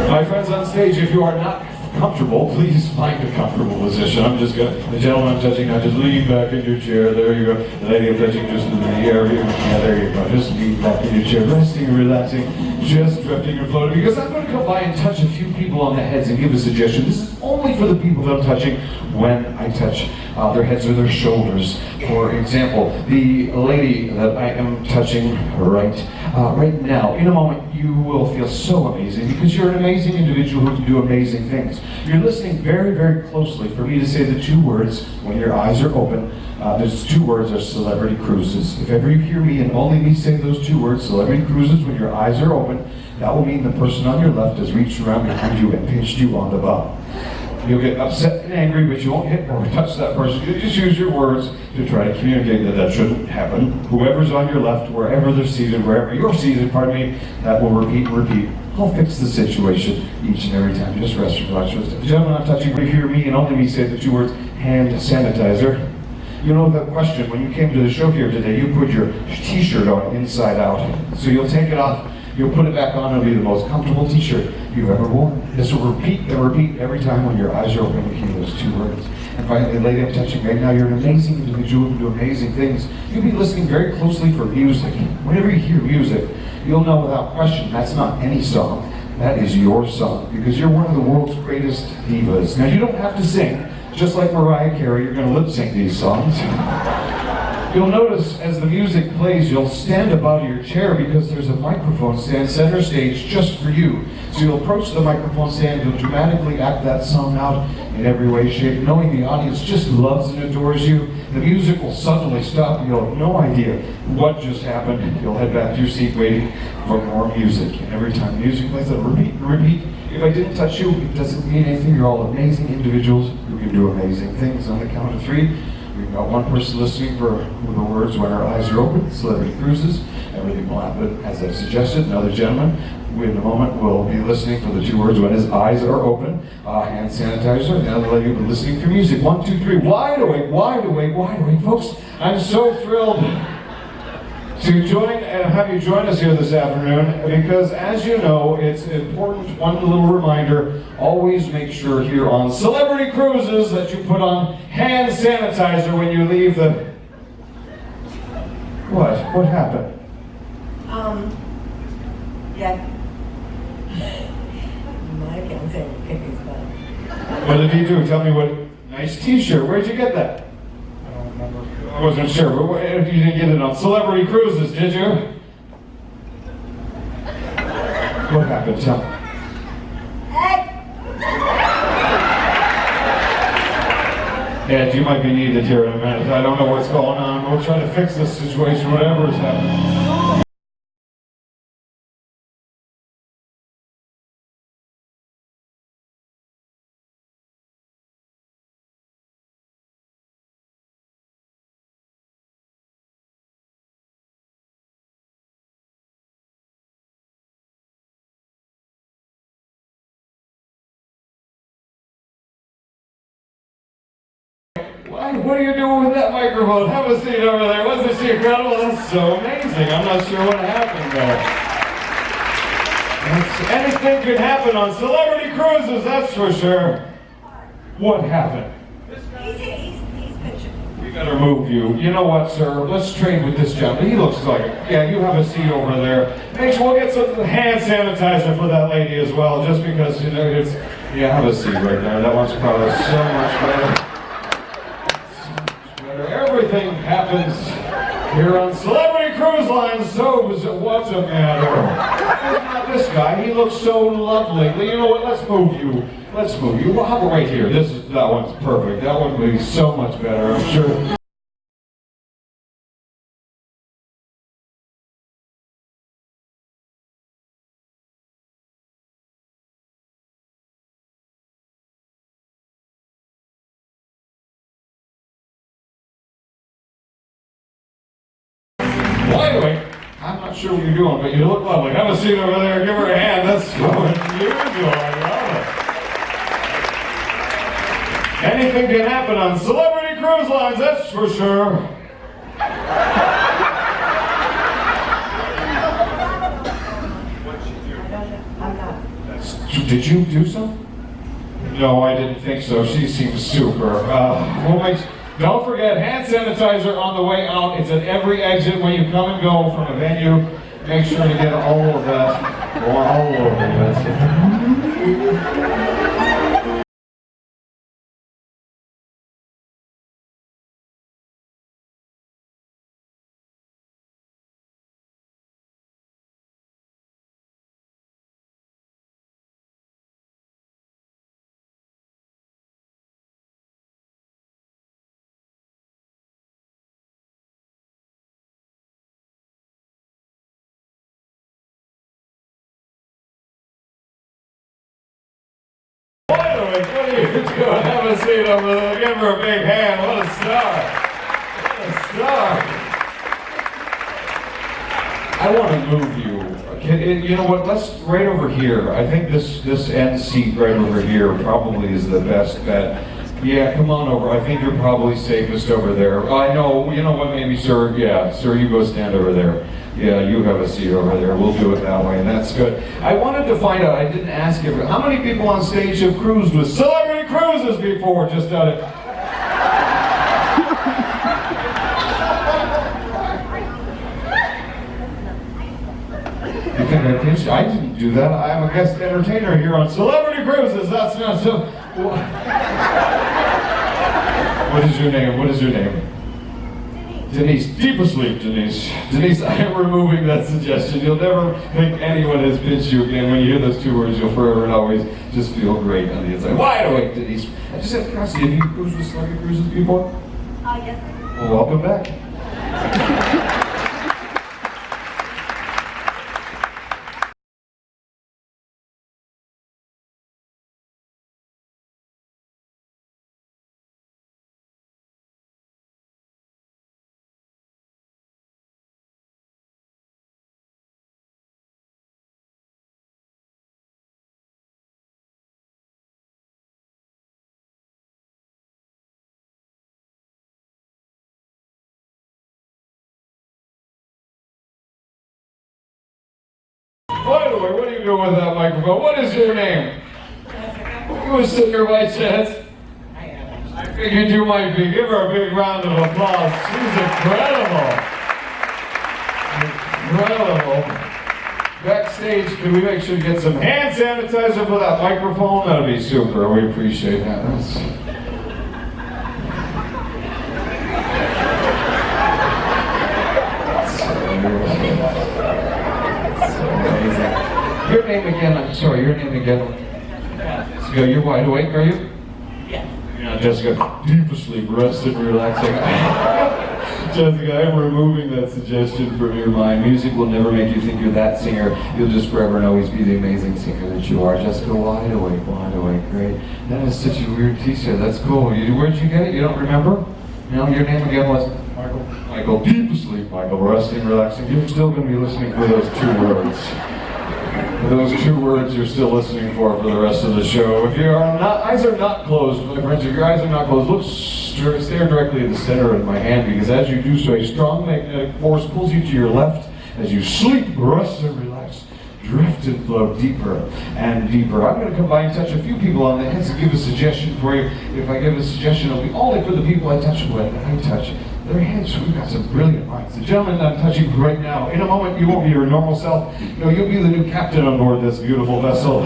Speaker 6: My friends on stage, if you are not comfortable, please find a comfortable position. I'm just going to, the gentleman I'm touching now, just lean back in your chair. There you go. The lady I'm touching just in the area. Yeah, there you go. Just lean back in your chair, resting and relaxing, just drifting and floating. Because I'm going to come by and touch a few people on the heads and give a suggestion. This is only for the people that I'm touching when I touch their heads or their shoulders. For example, the lady that I am touching right now, in a moment, you will feel so amazing because you're an amazing individual who can do amazing things. You're listening very, very closely for me to say the 2 words when your eyes are open. Those 2 words are celebrity cruises. If ever you hear me and only me say those 2 words, celebrity cruises, when your eyes are open, that will mean the person on your left has reached around behind you and pinched you on the bum. You'll get upset and angry, but you won't hit or touch that person. You just use your words to try to communicate that that shouldn't happen. Whoever's on your left, wherever they're seated, wherever you're seated, pardon me, that will repeat and repeat. I'll fix the situation each and every time. Just rest and relax. The gentleman I'm touching, when you hear me and only me say the 2 words, hand sanitizer. You know the question, when you came to the show here today, you put your t-shirt on inside out. So you'll take it off, you'll put it back on, it'll be the most comfortable t-shirt you've ever worn. This will repeat and repeat every time when your eyes are open and hear those 2 words. And finally, the lady I'm touching right now, you're an amazing individual who can do amazing things. You'll be listening very closely for music. Whenever you hear music, you'll know without question that's not any song. That is your song, because you're one of the world's greatest divas. Now, you don't have to sing. Just like Mariah Carey, you're going to lip sync these songs. You'll notice as the music plays, you'll stand up out of your chair because there's a microphone stand center stage just for you. So you'll approach the microphone stand, you'll dramatically act that song out in every way, shape, knowing the audience just loves and adores you. The music will suddenly stop, and you'll have no idea what just happened. You'll head back to your seat waiting for more music. And every time music plays, it'll repeat and repeat. If I didn't touch you, it doesn't mean anything. You're all amazing individuals who can do amazing things. On the count of 3, we've got 1 person listening for the words when our eyes are open, celebrity cruises. Everything will happen as I've suggested. Another gentleman, in a moment, will be listening for the 2 words when his eyes are open, hand sanitizer. Another lady will be listening for music. 1, 2, 3, wide awake, wide awake, wide awake. Folks, I'm so thrilled to join and have you join us here this afternoon, because as you know, it's important, one little reminder, always make sure here on Celebrity Cruises that you put on hand sanitizer when you leave the... What happened?
Speaker 7: Yeah. My fiance will pick his butt.
Speaker 6: What did he do? Tell me what... Nice t-shirt. Where'd you get that?
Speaker 2: I don't remember.
Speaker 6: I wasn't sure, but you didn't get it on Celebrity Cruises, did you? What happened? Tell me. Ed, you might be needed here in a minute. I don't know what's going on. We'll try to fix this situation, whatever is happening. What are you doing with that microphone? Have a seat over there. Wasn't she incredible? That's so amazing. I'm not sure what happened there. Anything could happen on Celebrity Cruises, that's for sure. What happened?
Speaker 7: He's pitching.
Speaker 6: We gotta move you. You know what, sir? Let's trade with this gentleman. He looks like it. Yeah, you have a seat over there. Make sure we'll get some hand sanitizer for that lady as well, just because, you know, it's... Yeah, have a seat right there. That one's probably so much better. Everything happens here on Celebrity Cruise Lines, so what's the matter? Not this guy, he looks so lovely. You know what, let's move you. Let's move you. Well, how about right here? That one's perfect. That one will be so much better, I'm sure. Well, anyway, I'm not sure what you're doing, but you look lovely. Have a seat over there. Give her a hand. That's so unusual. I love it. Anything can happen on Celebrity Cruise Lines, that's for sure. Did you do something? No, I didn't think so. She seems super. Don't forget, hand sanitizer on the way out. It's at every exit when you come and go from a venue. Make sure to get all of that all over this. What are you doing? Have a seat over there. Give her a big hand. What a star. What a star. I want to move you. You know what? Let's right over here. I think this end seat right over here probably is the best bet. Yeah, come on over. I think you're probably safest over there. I know. You know what? Maybe, sir. Yeah, sir. You go stand over there. Yeah, you have a seat over there. We'll do it that way, and that's good. I wanted to find out. I didn't ask you. How many people on stage have cruised with Celebrity Cruises before? Just out of. You think I pitched? I didn't do that. I'm a guest entertainer here on Celebrity Cruises. That's not so. What is your name? What is your name? Denise. Deep asleep, Denise. Denise, I am removing that suggestion. You'll never think anyone has pinched you again. When you hear those two words, you'll forever and always just feel great on the inside. Wide awake, Denise. I just have curiosity. Have you cruised with Celebrity Cruises before?
Speaker 7: Yes.
Speaker 6: Well, welcome back. By the way, what are you doing with that microphone? What is your name? You a singer by chance? I figured you might be. Give her a big round of applause. She's incredible. Incredible. Backstage, can we make sure to get some hand sanitizer for that microphone? That'd be super. We appreciate that. That's so amazing. Your name again? I'm sorry, your name again? So you're wide awake, are you? Yeah. You're not Jessica, deep asleep, rested, relaxing. Jessica, I'm removing that suggestion from your mind. Music will never make you think you're that singer. You'll just forever and always be the amazing singer that you are. Jessica, wide awake, great. That is such a weird t-shirt. That's cool. Where'd you get it? You don't remember? No, your name again was? Michael. Michael, deep asleep, Michael, resting, relaxing. You're still going to be listening for those 2 words. Those 2 words you're still listening for the rest of the show. If your eyes are not closed, my friends, if your eyes are not closed, stare directly at the center of my hand, because as you do so, a strong magnetic force pulls you to your left as you sleep, rest, and relax. Drift and flow deeper and deeper. I'm going to come by and touch a few people on the heads and give a suggestion for you. If I give a suggestion, it'll be only for the people I touch when I touch their heads. We've got some brilliant minds. The gentleman I'm touching right now, in a moment you won't be your normal self. No, you'll be the new captain on board this beautiful vessel.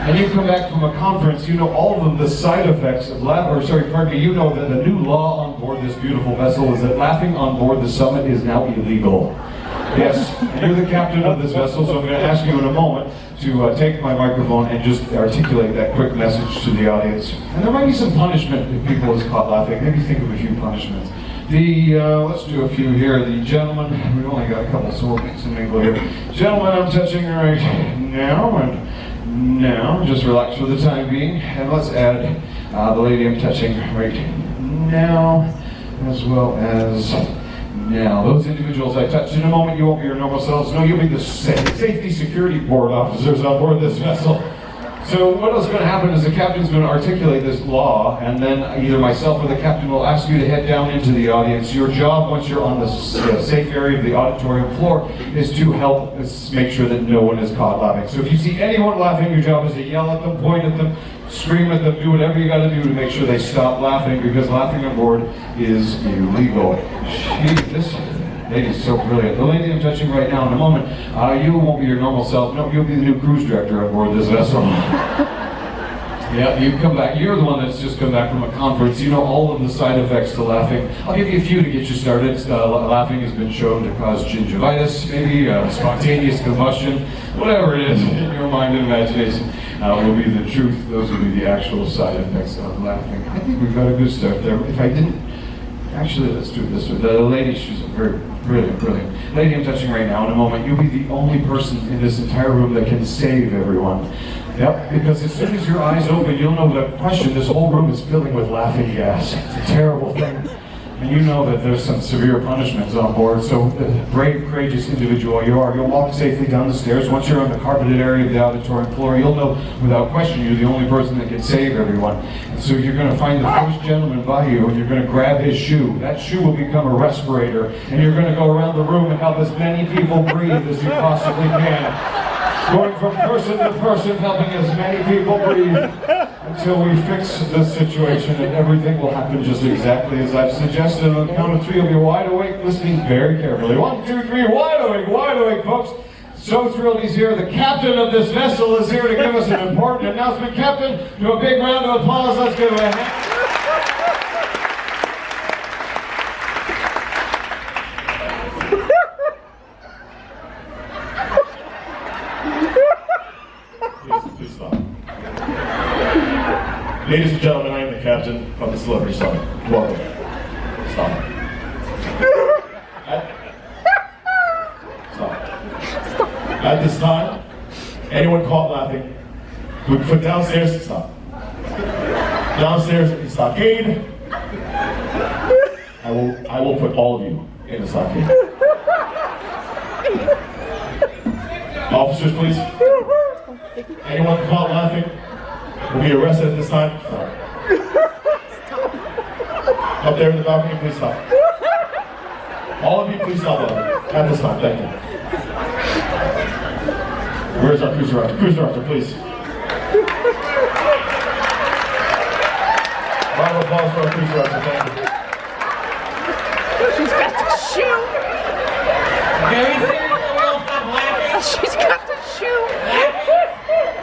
Speaker 6: And you come back from a conference, you know all of the side effects of you know that the new law on board this beautiful vessel is that laughing on board the Summit is now illegal. Yes, and you're the captain of this vessel, so I'm going to ask you in a moment to take my microphone and just articulate that quick message to the audience. And there might be some punishment if people is caught laughing. Maybe think of a few punishments. Let's do a few here. The gentleman, we've only got a couple, so we'll make some mingle here. Gentleman I'm touching right now, and now, just relax for the time being. And let's add the lady I'm touching right now, as well as now. Those individuals I touched, in a moment you won't be your normal selves. No, you'll be the safety security board officers on board this vessel. So what is going to happen is the captain's going to articulate this law, and then either myself or the captain will ask you to head down into the audience. Your job, once you're on the safe area of the auditorium floor, is to help make sure that no one is caught laughing. So if you see anyone laughing, your job is to yell at them, point at them, scream at them, do whatever you got to do to make sure they stop laughing, because laughing on board is illegal. This lady's so brilliant. The lady I'm touching right now, in a moment, you won't be your normal self. No, you'll be the new cruise director on board this vessel. Yeah, you come back. You're the one that's just come back from a conference. You know all of the side effects to laughing. I'll give you a few to get you started. Laughing has been shown to cause gingivitis, maybe spontaneous combustion, whatever it is in your mind and imagination will be the truth. Those will be the actual side effects of laughing. I think we've got a good start there. If I didn't, actually, let's do it this way. The lady, she's a very brilliant lady I'm touching right now. In a moment, you'll be the only person in this entire room that can save everyone. Yep, because as soon as your eyes open, you'll know without question this whole room is filling with laughing gas. It's a terrible thing. And you know that there's some severe punishments on board, so brave, courageous individual you are, you'll walk safely down the stairs. Once you're on the carpeted area of the auditorium floor, you'll know without question you're the only person that can save everyone. And so you're going to find the first gentleman by you, and you're going to grab his shoe. That shoe will become a respirator, and you're going to go around the room and help as many people breathe as you possibly can. Going from person to person, helping as many people breathe until we fix this situation, and everything will happen just exactly as I've suggested. On the count of 3, you'll be wide awake, listening very carefully. 1, 2, 3, wide awake, folks. So thrilled he's here. The captain of this vessel is here to give us an important announcement. Captain, do a big round of applause. Let's give him a hand.
Speaker 4: Please stop. Ladies and gentlemen, I am the captain of the Celebrity Summit. Welcome. Stop. Stop. At this time, anyone caught laughing, we put downstairs, stop. Downstairs in the stockade. I will put all of you in the stockade. Officers, please. Anyone caught laughing will be arrested at this time. Up there in the balcony, please stop. All of you, please stop laughing at this time. Thank you.
Speaker 6: Where's our cruise director? Cruise director, please. Round of applause for our cruise director, thank you.
Speaker 1: She's got the shoe.
Speaker 8: Very serious, we all stop laughing.
Speaker 1: She's got the shoe.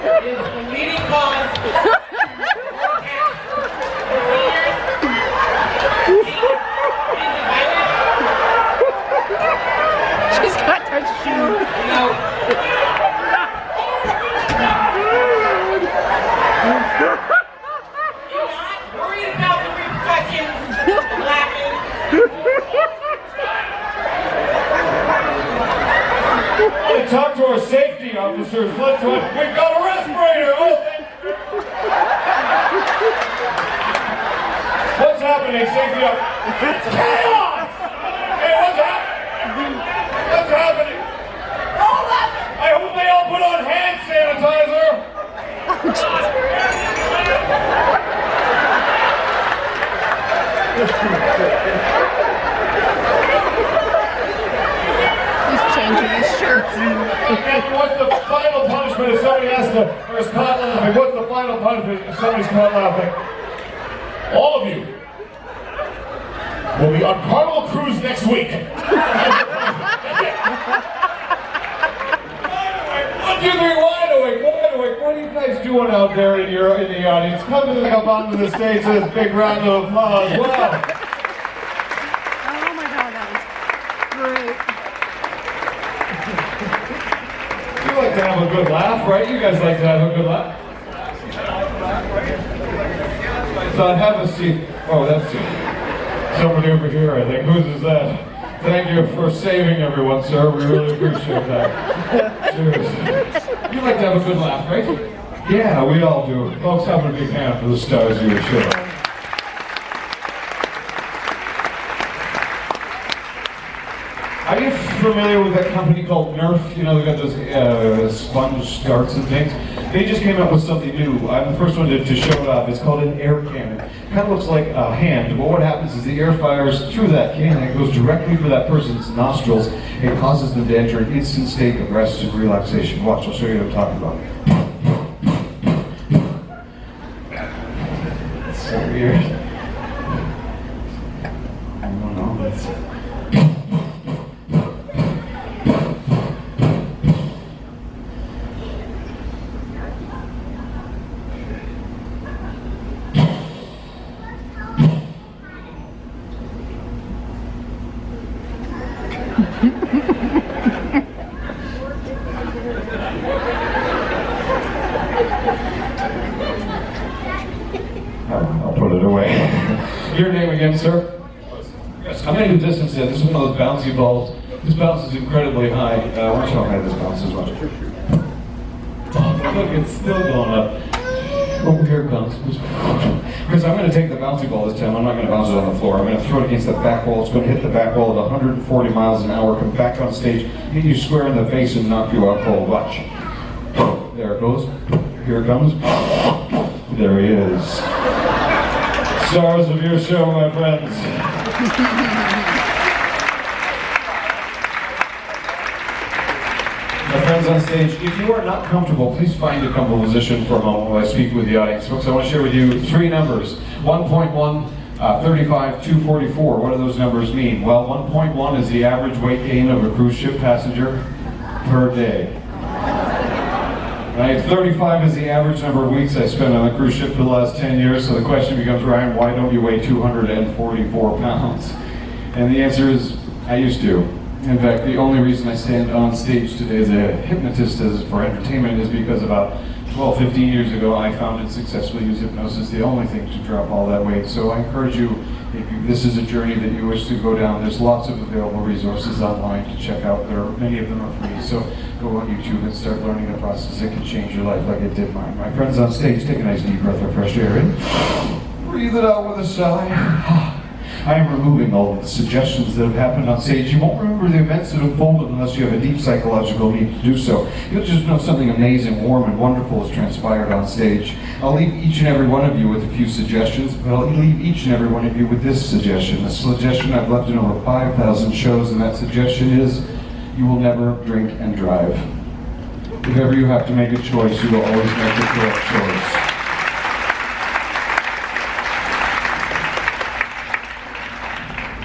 Speaker 8: Laughing is the leading cause of
Speaker 1: She's got the shoe.
Speaker 8: You're not worried about the repercussions of laughing.
Speaker 6: Let's talk to our safety officers. Let's we've got a respirator. Oh, what's happening, safety officers? It's chaos! Hey, what's happening? What's happening? I hope they all put on hand sanitizer.
Speaker 1: He's changing his shirt.
Speaker 6: And what's the final punishment if somebody has to, or is caught laughing? What's the final punishment if somebody's caught laughing? All of you will be on Carnival Cruise next week. One, two, three, wide awake, wide awake. What are you guys doing out there in the audience? Come up onto the stage with this big round of applause. Wow.
Speaker 1: Oh my God, that was great.
Speaker 6: You like to have a good laugh, right? You guys like to have a good laugh. So have a seat. Oh, that's somebody over here, I think. Whose is that? Thank you for saving everyone, sir. We really appreciate that. Seriously. You like to have a good laugh, right? Yeah, we all do. Folks, have a big hand for the stars of your show. Are you familiar with that company called Nerf? You know, they got those sponge darts and things. They just came out with something new. I'm the first one to show it off. It's called an air cannon. Kind of looks like a hand, but what happens is the air fires through that cannon. It goes directly for that person's nostrils. It causes them to enter an instant state of rest and relaxation. Watch, I'll show you what I'm talking about. It's so weird. I don't know. I'll put it away. Your name again, sir? Yes. I'm going to distance it. This is one of those bouncy balls. This bounces incredibly high. Watch how high this bounces. Watch. Oh, look, it's still going up. Oh, here it comes. Because I'm going to take the bouncy ball this time. I'm not going to bounce it on the floor. I'm going to throw it against the back wall. It's going to hit the back wall at 140 miles an hour, come back on stage, hit you square in the face, and knock you out cold. Watch. There it goes. Here it comes. There he is. Stars of your show, my friends. My friends on stage, if you are not comfortable, please find a comfortable position for a moment while I speak with the audience. Folks, I want to share with you three numbers. 1.1, 35, 244. What do those numbers mean? Well, 1.1 is the average weight gain of a cruise ship passenger per day. Right? 35 is the average number of weeks I spent on a cruise ship for the last 10 years, so the question becomes, Ryan, why don't you weigh 244 pounds? And the answer is, I used to. In fact, the only reason I stand on stage today as a hypnotist for entertainment is because about 12, 15 years ago, I found and successfully used hypnosis, the only thing to drop all that weight. So I encourage you, if this is a journey that you wish to go down, there's lots of available resources online to check out. Many of them are free, so go on YouTube and start learning the process. It can change your life like it did mine. My friends on stage, take a nice deep breath of fresh air in. Breathe it out with a sigh. I am removing all of the suggestions that have happened on stage. You won't remember the events that unfolded unless you have a deep psychological need to do so. You'll just know something amazing, warm, and wonderful has transpired on stage. I'll leave each and every one of you with a few suggestions, but I'll leave each and every one of you with this suggestion. A suggestion I've left in over 5,000 shows, and that suggestion is, you will never drink and drive. if ever you have to make a choice, you will always make the correct choice.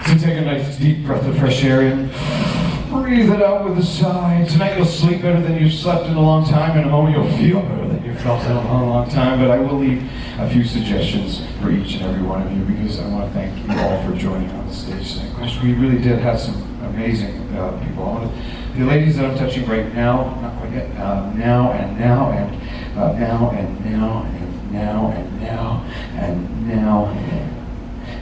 Speaker 6: So take a nice deep breath of fresh air in. Breathe it out with a sigh. Tonight you'll sleep better than you've slept in a long time. In a moment you'll feel better than you've felt in a long time. But I will leave a few suggestions for each and every one of you because I want to thank you all for joining on the stage tonight. Gosh, we really did have some amazing people. The ladies that I'm touching right now, not quite yet, now and now and now and now and now and now and now.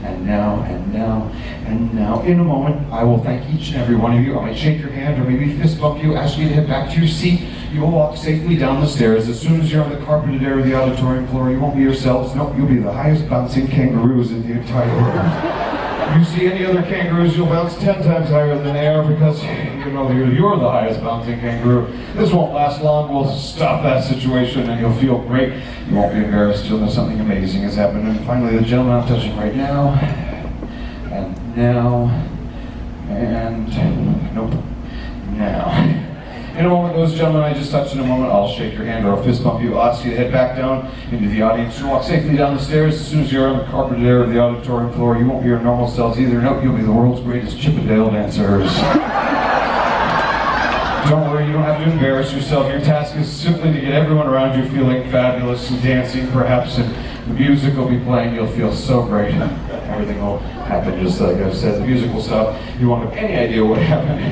Speaker 6: And now, and now, and now. In a moment, I will thank each and every one of you. I might shake your hand or maybe fist bump you, ask you to head back to your seat. You will walk safely down the stairs. As soon as you're on the carpeted area of the auditorium floor, you won't be yourselves. No, you'll be the highest bouncing kangaroos in the entire world. If you see any other kangaroos, you'll bounce 10 times higher than they are because you know you're the highest bouncing kangaroo. This won't last long. We'll stop that situation and you'll feel great. You won't be embarrassed. You'll know something amazing has happened. And finally, the gentleman I'm touching right now, and now, and nope, now. In a moment, those gentlemen I just touched in a moment, I'll shake your hand or I'll fist bump you. I'll ask you to head back down into the audience. You'll walk safely down the stairs. As soon as you're on the carpeted area of the auditorium floor, you won't be your normal selves either. Nope, you'll be the world's greatest Chippendale dancers. Don't worry, you don't have to embarrass yourself. Your task is simply to get everyone around you feeling fabulous and dancing, perhaps, and the music will be playing. You'll feel so great. Everything will happen just like I've said. The music will stop. You won't have any idea what happened.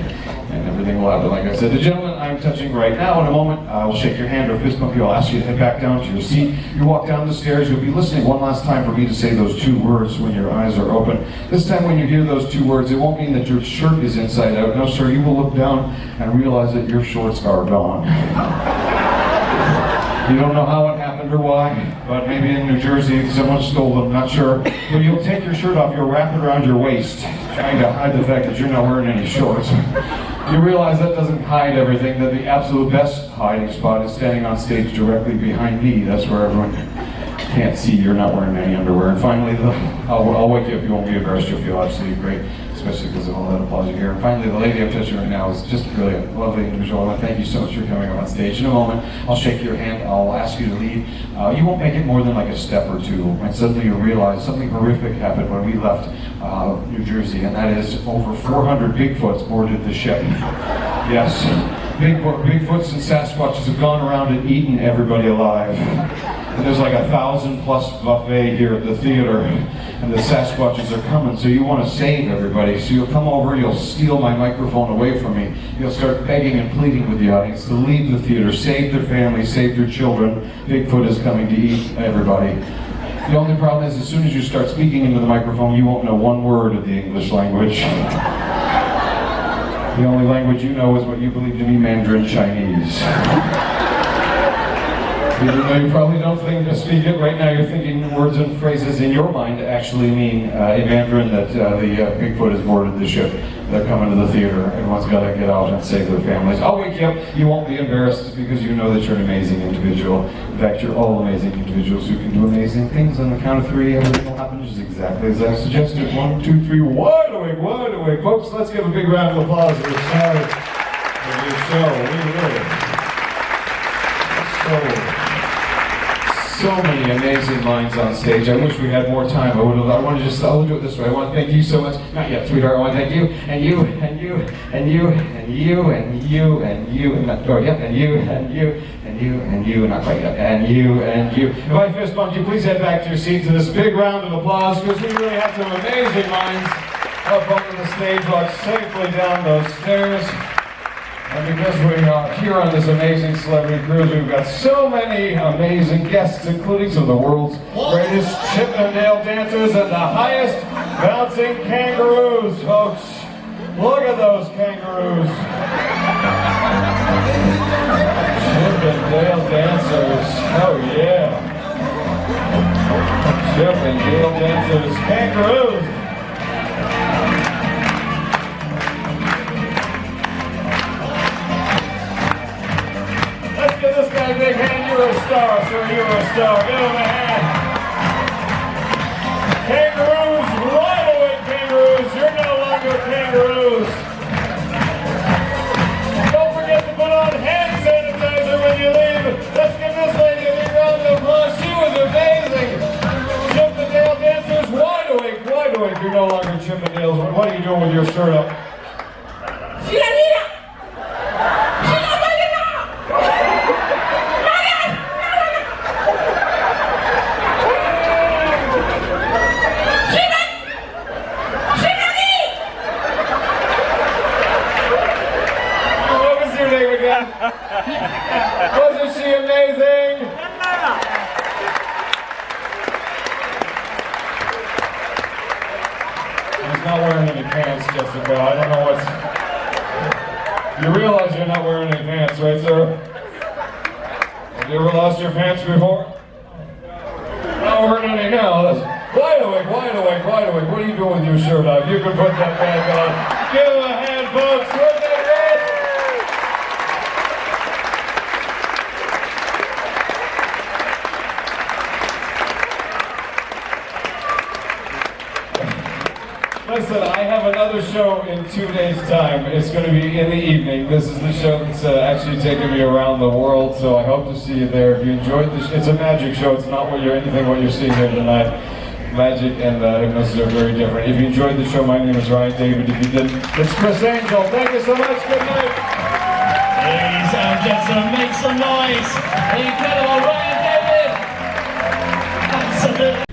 Speaker 6: And everything will happen like I said. The gentleman I'm touching right now, in a moment, I will shake your hand or fist bump you. I'll ask you to head back down to your seat. You walk down the stairs. You'll be listening one last time for me to say those two words when your eyes are open. This time when you hear those two words, it won't mean that your shirt is inside out. No, sir, you will look down and realize that your shorts are gone. You don't know how it happened or why, but maybe in New Jersey someone stole them, not sure. But you'll take your shirt off, you'll wrap it around your waist, trying to hide the fact that you're not wearing any shorts. You realize that doesn't hide everything, that the absolute best hiding spot is standing on stage directly behind me. That's where everyone can't see you're not wearing any underwear. And finally, I'll wake you up, you won't be embarrassed, you'll feel absolutely great, especially because of all that applause you hear. And finally, the lady I'm touching right now is just really a lovely individual. I want to thank you so much for coming up on stage. In a moment, I'll shake your hand, I'll ask you to leave. You won't make it more than like a step or two, and suddenly you'll realize something horrific happened when we left New Jersey, and that is over 400 Bigfoots boarded the ship. Yes, Bigfoots and Sasquatches have gone around and eaten everybody alive. And there's like 1,000+ buffet here at the theater, and the Sasquatches are coming, so you want to save everybody. So you'll come over, you'll steal my microphone away from me. You'll start begging and pleading with the audience to leave the theater, save their families, save their children. Bigfoot is coming to eat everybody. The only problem is as soon as you start speaking into the microphone, you won't know one word of the English language. The only language you know is what you believe to be Mandarin Chinese. Even though you probably don't think to speak it right now, you're thinking words and phrases in your mind actually mean in Mandarin that the Bigfoot has boarded the ship. They're coming to the theater. Everyone's got to get out and save their families. I'll wake you up. You won't be embarrassed because you know that you're an amazing individual. In fact, you're all amazing individuals who can do amazing things. On the count of three, everything will happen just exactly as I suggested. 1, 2, 3, wide awake, wide awake. Folks, let's give a big round of applause for the start of your show. We really so many amazing lines on stage. I wish we had more time. I'll do it this way. I want to thank you so much. Not yet, sweetheart. I want to thank you, and you, and you, and you, and you, and you, and you, and not yet, and you, and you, and you, and you, not quite yet, and you, and you. If I fist bumped you, please head back to your seat to this big round of applause, because we really have some amazing lines up on the stage, walk safely down those stairs. And because we are here on this amazing celebrity cruise, we've got so many amazing guests, including some of the world's greatest Chippendale dancers and the highest bouncing kangaroos, folks. Look at those kangaroos. Chippendale dancers. Oh yeah. Chippendale dancers. Kangaroos. Give this guy a big hand. You're a star, sir. You're a star. Give him a hand. Kangaroos, wide awake kangaroos. You're no longer kangaroos. Don't forget to put on hand sanitizer what are you doing with your shirt up? What was your name again? Wasn't she amazing? He's not wearing any pants, Jessica. I don't know what's... You realize you're not wearing any pants, right, sir? Have you ever lost your pants before? Not wearing any now. That's wide awake, wide awake, wide awake. What are you doing with your shirt off? You can put that back on. Give him a hand, folks. What's that, Listen, I have another show in 2 days' time. It's going to be in the evening. This is the show that's actually taking me around the world, so I hope to see you there. If you enjoyed this, it's a magic show. It's not what you're seeing here tonight. Magic and hypnosis are very different. If you enjoyed the show, my name is Ryan David. If you didn't, it's Chris Angel. Thank you so much. Good night.
Speaker 4: Ladies and gentlemen, make some noise. The incredible Ryan David. Absolutely.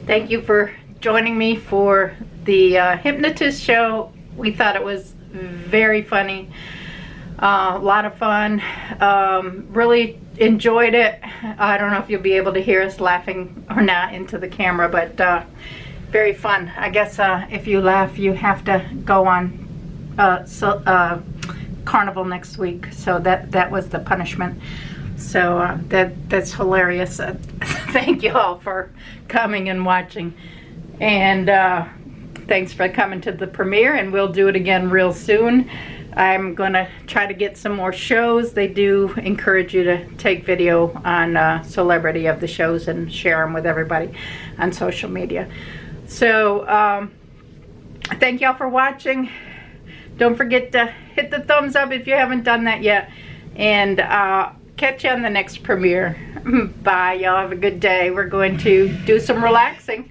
Speaker 1: Thank you for joining me for the Hypnotist show. We thought it was very funny, a lot of fun. Really enjoyed it. I don't know if you'll be able to hear us laughing or not into the camera, but very fun. I guess if you laugh, you have to go on Carnival next week. So that was the punishment. So that's hilarious. Thank you all for coming and watching, and thanks for coming to the premiere, and we'll do it again real soon. I'm gonna try to get some more shows. They do encourage you to take video on celebrity of the shows and share them with everybody on social media. So thank y'all for watching. Don't forget to hit the thumbs up if you haven't done that yet, and catch you on the next premiere. Bye, y'all. Have a good day. We're going to do some relaxing.